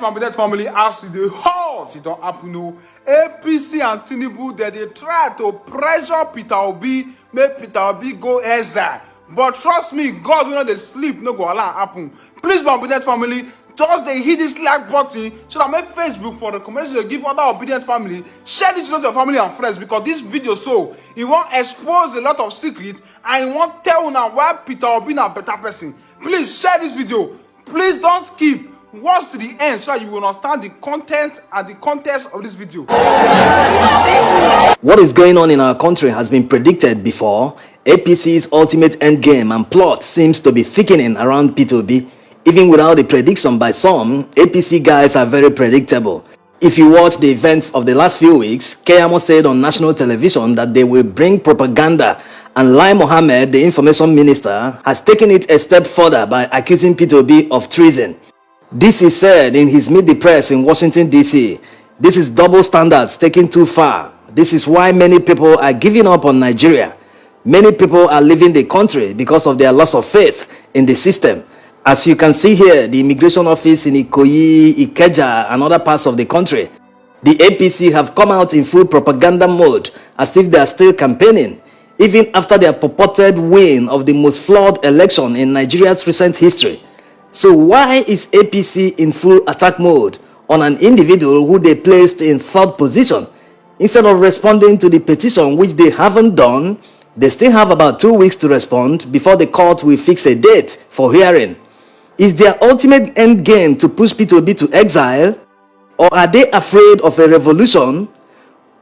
my beloved family, as the hot, it don't happen. No, APC and Tinubu, they try to pressure Peter Obi, make Peter Obi go exile. But trust me, God will not they sleep, no go allow happen. Please, my obedient family, just they hit this like button so that make Facebook for recommendation to give other obedient family. Share this with your family and friends because this video so it won't expose a lot of secrets and it won't tell now why Peter Obi na better person. Please share this video. Please don't skip. Watch to the end so that you will understand the content and the context of this video. What is going on in our country has been predicted before. APC's ultimate endgame and plot seems to be thickening around P2B. Even without the prediction by some, APC guys are very predictable. If you watch the events of the last few weeks, Keyamo said on national television that they will bring propaganda, and Lai Mohammed, the information minister, has taken it a step further by accusing P2B of treason. This is said in his Meet the Press in Washington, D.C. This is double standards taken too far. This is why many people are giving up on Nigeria. Many people are leaving the country because of their loss of faith in the system. As you can see here, the immigration office in Ikoyi, Ikeja, and other parts of the country, the APC have come out in full propaganda mode as if they are still campaigning, even after their purported win of the most flawed election in Nigeria's recent history. So why is APC in full attack mode on an individual who they placed in third position? Instead of responding to the petition, which they haven't done, they still have about 2 weeks to respond before the court will fix a date for hearing. Is their ultimate end game to push P2B to exile, or are they afraid of a revolution?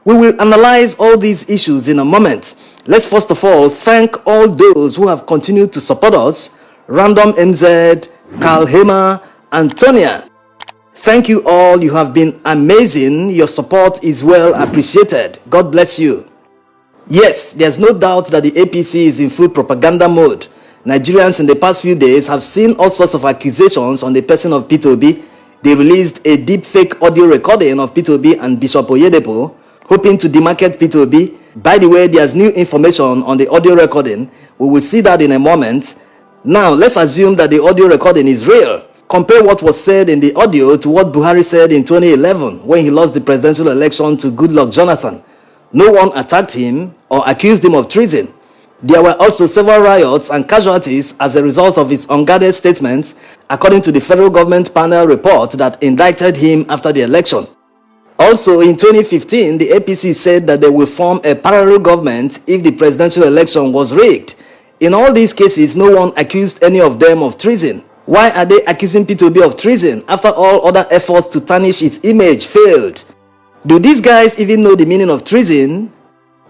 We will analyze all these issues in a moment. Let's first of all thank all those who have continued to support us. Random MZ, Carl Hema, Antonia. Thank you all. You have been amazing. Your support is well appreciated. God bless you. Yes, there's no doubt that the APC is in full propaganda mode. Nigerians in the past few days have seen all sorts of accusations on the person of P2B. They released a deepfake audio recording of P2B and Bishop Oyedepo, hoping to demarcate P2B. By the way, there's new information on the audio recording. We will see that in a moment. Now, let's assume that the audio recording is real. Compare what was said in the audio to what Buhari said in 2011 when he lost the presidential election to Goodluck Jonathan. No one attacked him or accused him of treason. There were also several riots and casualties as a result of his unguarded statements, according to the federal government panel report that indicted him after the election. Also, in 2015, the APC said that they will form a parallel government if the presidential election was rigged. In all these cases, no one accused any of them of treason. Why are they accusing P2B of treason after all other efforts to tarnish its image failed? Do these guys even know the meaning of treason?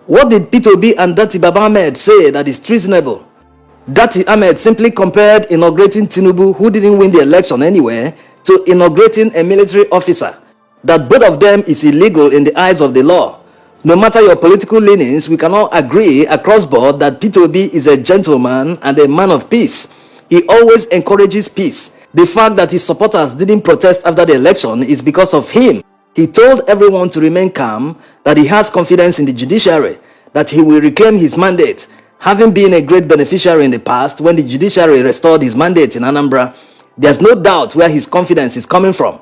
What did P2B and Dati Baba Ahmed say that is treasonable? Dati Ahmed simply compared inaugurating Tinubu, who didn't win the election anywhere, to inaugurating a military officer. That both of them is illegal in the eyes of the law. No matter your political leanings, we cannot agree across board that P2B is a gentleman and a man of peace. He always encourages peace. The fact that his supporters didn't protest after the election is because of him. He told everyone to remain calm, that he has confidence in the judiciary, that he will reclaim his mandate, having been a great beneficiary in the past when the judiciary restored his mandate in Anambra. There's no doubt where his confidence is coming from.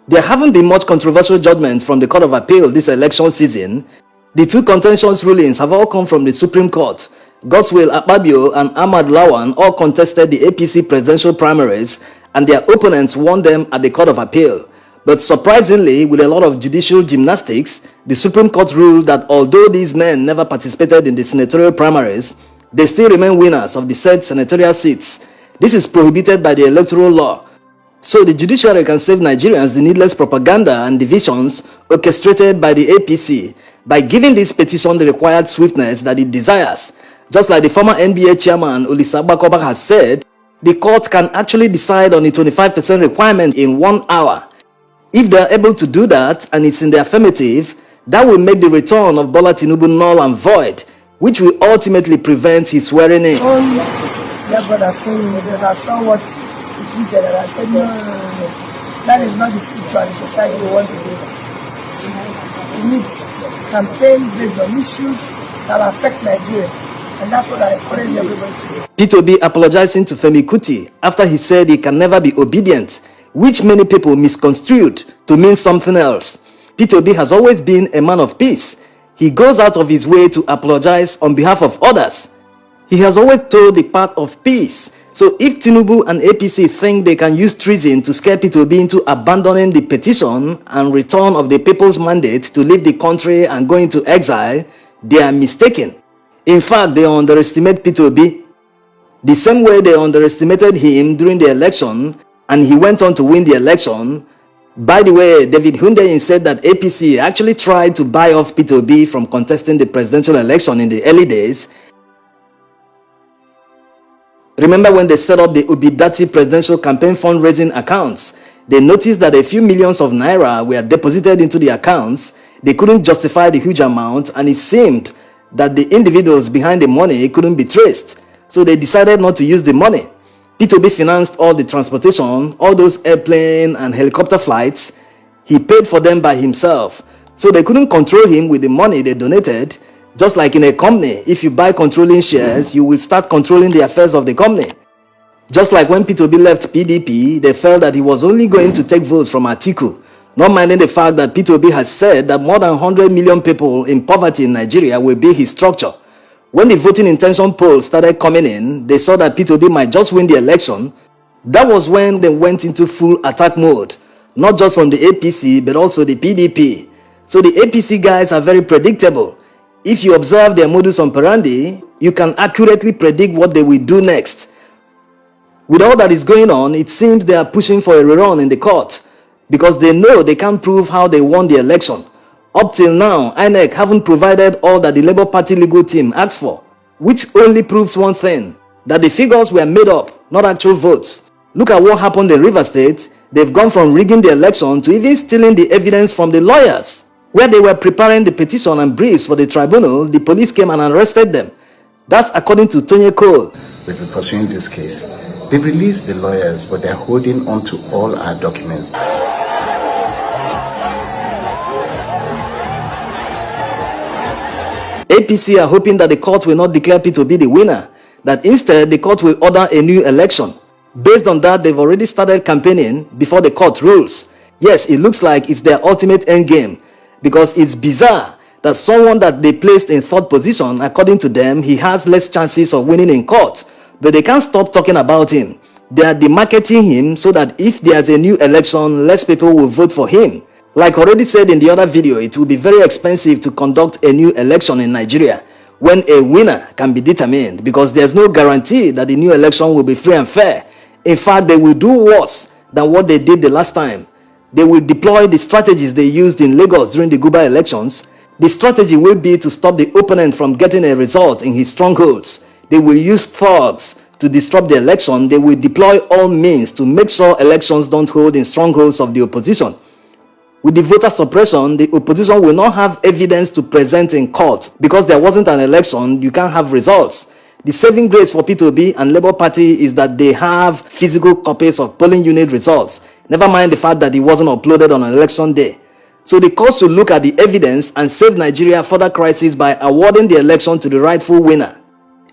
There haven't been much controversial judgment from the Court of Appeal this election season. The two contentious rulings have all come from the Supreme Court. Godswill Akpabio and Ahmad Lawan all contested the APC presidential primaries, and their opponents won them at the Court of Appeal. But surprisingly, with a lot of judicial gymnastics, the Supreme Court ruled that although these men never participated in the senatorial primaries, they still remain winners of the said senatorial seats. This is prohibited by the electoral law. So the judiciary can save Nigerians the needless propaganda and divisions orchestrated by the APC by giving this petition the required swiftness that it desires. Just like the former NBA chairman Olisa Bakoba has said, the court can actually decide on the 25% requirement in 1 hour. If they are able to do that and it's in the affirmative, that will make the return of Bola Tinubu null and void, which will ultimately prevent his swearing in. Yeah, but I saw what he did and I said, no. That is not the situation the society we want to do. We need campaign based on issues that affect Nigeria. And that's what I encourage everybody to do. P2B apologizing to Femi Kuti after he said he can never be obedient. which many people misconstrued to mean something else. Peter Obi has always been a man of peace. He goes out of his way to apologize on behalf of others. He has always told the path of peace. So if Tinubu and APC think they can use treason to scare Peter Obi into abandoning the petition and return of the people's mandate to leave the country and go into exile, they are mistaken. In fact, they underestimate Peter Obi the same way they underestimated him during the election, and he went on to win the election. By the way, David Hundeyin said that APC actually tried to buy off Peter Obi from contesting the presidential election in the early days. Remember when they set up the Obidati presidential campaign fundraising accounts? They noticed that a few millions of naira were deposited into the accounts. They couldn't justify the huge amount, and it seemed that the individuals behind the money couldn't be traced. So they decided not to use the money. Peter Obi financed all the transportation, all those airplane and helicopter flights. He paid for them by himself. So they couldn't control him with the money they donated. Just like in a company, if you buy controlling shares, you will start controlling the affairs of the company. Just like when Peter Obi left PDP, they felt that he was only going to take votes from Atiku, not minding the fact that Peter Obi has said that more than 100 million people in poverty in Nigeria will be his structure. When the voting intention polls started coming in, they saw that Peter Obi might just win the election. That was when they went into full attack mode, not just from the APC, but also the PDP. So the APC guys are very predictable. If you observe their modus operandi, you can accurately predict what they will do next. With all that is going on, it seems they are pushing for a rerun in the court because they know they can't prove how they won the election. Up till now, INEC haven't provided all that the Labour Party legal team asked for, which only proves one thing, that the figures were made up, not actual votes. Look at what happened in Rivers State. They've gone from rigging the election to even stealing the evidence from the lawyers. Where they were preparing the petition and briefs for the tribunal, the police came and arrested them. That's according to Tony Cole. We've been pursuing this case. They've released the lawyers, but they're holding on to all our documents. APC are hoping that the court will not declare Peter Obi the winner, that instead the court will order a new election. Based on that, they've already started campaigning before the court rules. Yes, it looks like it's their ultimate end game, because it's bizarre that someone that they placed in third position, according to them, he has less chances of winning in court, but they can't stop talking about him. They are demarketing him so that if there's a new election, less people will vote for him. Like already said in the other video, it will be very expensive to conduct a new election in Nigeria when a winner can be determined, because there's no guarantee that the new election will be free and fair. In fact, they will do worse than what they did the last time. They will deploy the strategies they used in Lagos during the Guba elections. The strategy will be to stop the opponent from getting a result in his strongholds. They will use thugs to disrupt the election. They will deploy all means to make sure elections don't hold in strongholds of the opposition. With the voter suppression, the opposition will not have evidence to present in court. Because there wasn't an election, you can't have results. The saving grace for Peter Obi and Labour Party is that they have physical copies of polling unit results. Never mind the fact that it wasn't uploaded on an election day. So the court should look at the evidence and save Nigeria further crisis by awarding the election to the rightful winner.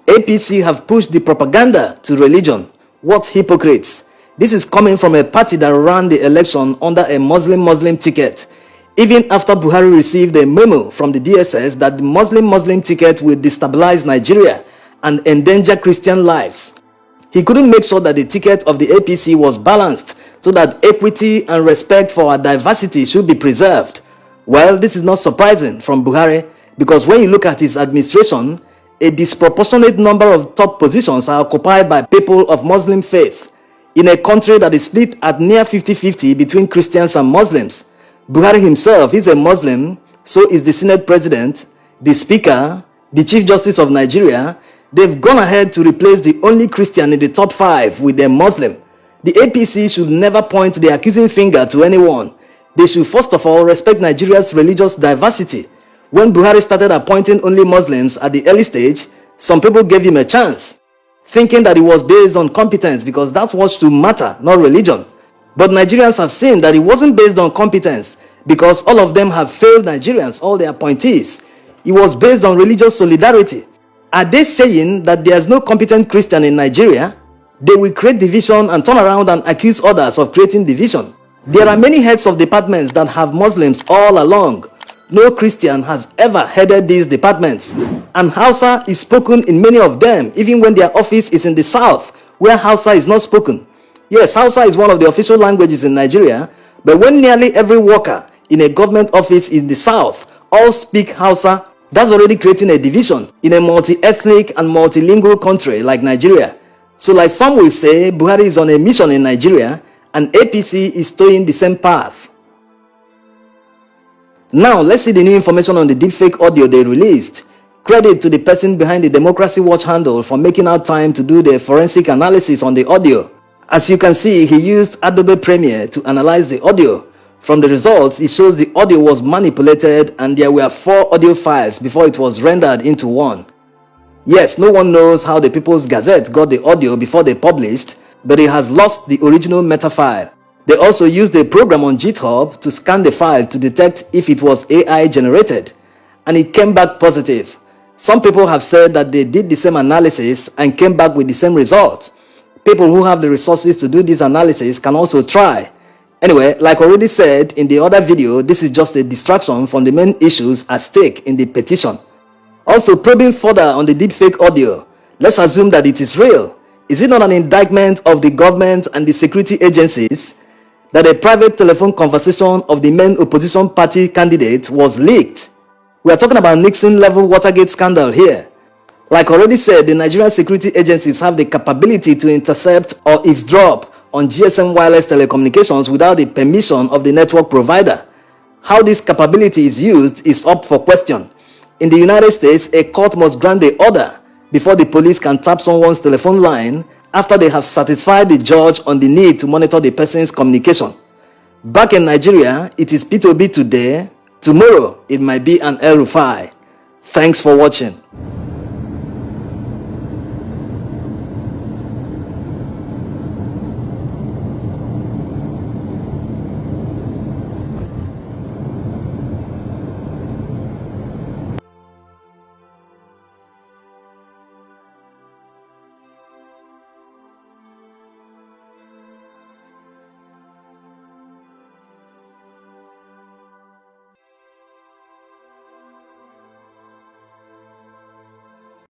APC have pushed the propaganda to religion. What hypocrites! This is coming from a party that ran the election under a Muslim ticket. Even after Buhari received a memo from the DSS that the Muslim ticket will destabilize Nigeria and endanger Christian lives, he couldn't make sure that the ticket of the APC was balanced so that equity and respect for our diversity should be preserved. Well, this is not surprising from Buhari, because when you look at his administration, a disproportionate number of top positions are occupied by people of Muslim faith in a country that is split at near 50-50 between Christians and Muslims. Buhari himself is a Muslim, so is the Senate President, the Speaker, the Chief Justice of Nigeria. They've gone ahead to replace the only Christian in the top 5 with a Muslim. The APC should never point the accusing finger to anyone. They should first of all respect Nigeria's religious diversity. When Buhari started appointing only Muslims at the early stage, some people gave him a chance, thinking that it was based on competence because that's what should matter, not religion. But Nigerians have seen that it wasn't based on competence because all of them have failed Nigerians, all the appointees. It was based on religious solidarity. Are they saying that there's no competent Christian in Nigeria? They will create division and turn around and accuse others of creating division. There are many heads of departments that have Muslims all along. No Christian has ever headed these departments, and Hausa is spoken in many of them, even when their office is in the south, where Hausa is not spoken. Yes, Hausa is one of the official languages in Nigeria, but when nearly every worker in a government office in the south all speak Hausa, that's already creating a division in a multi-ethnic and multilingual country like Nigeria. So like some will say, Buhari is on a mission in Nigeria, and APC is towing the same path. Now, let's see the new information on the deepfake audio they released. Credit to the person behind the Democracy Watch handle for making out time to do the forensic analysis on the audio. As you can see, he used Adobe Premiere to analyze the audio. From the results, it shows the audio was manipulated and there were 4 audio files before it was rendered into one. Yes, no one knows how the People's Gazette got the audio before they published, but it has lost the original meta file. They also used a program on GitHub to scan the file to detect if it was AI generated, and it came back positive. Some people have said that they did the same analysis and came back with the same results. People who have the resources to do this analysis can also try. Anyway, like already said in the other video, this is just a distraction from the main issues at stake in the petition. Also, probing further on the deepfake audio, let's assume that it is real. Is it not an indictment of the government and the security agencies that a private telephone conversation of the main opposition party candidate was leaked? We are talking about Nixon-level Watergate scandal here. Like already said, the Nigerian security agencies have the capability to intercept or eavesdrop on GSM wireless telecommunications without the permission of the network provider. How this capability is used is up for question. In the United States, a court must grant the order before the police can tap someone's telephone line after they have satisfied the judge on the need to monitor the person's communication. Back in Nigeria, it is P2B today. Tomorrow, it might be an El-Rufai. Thanks for watching.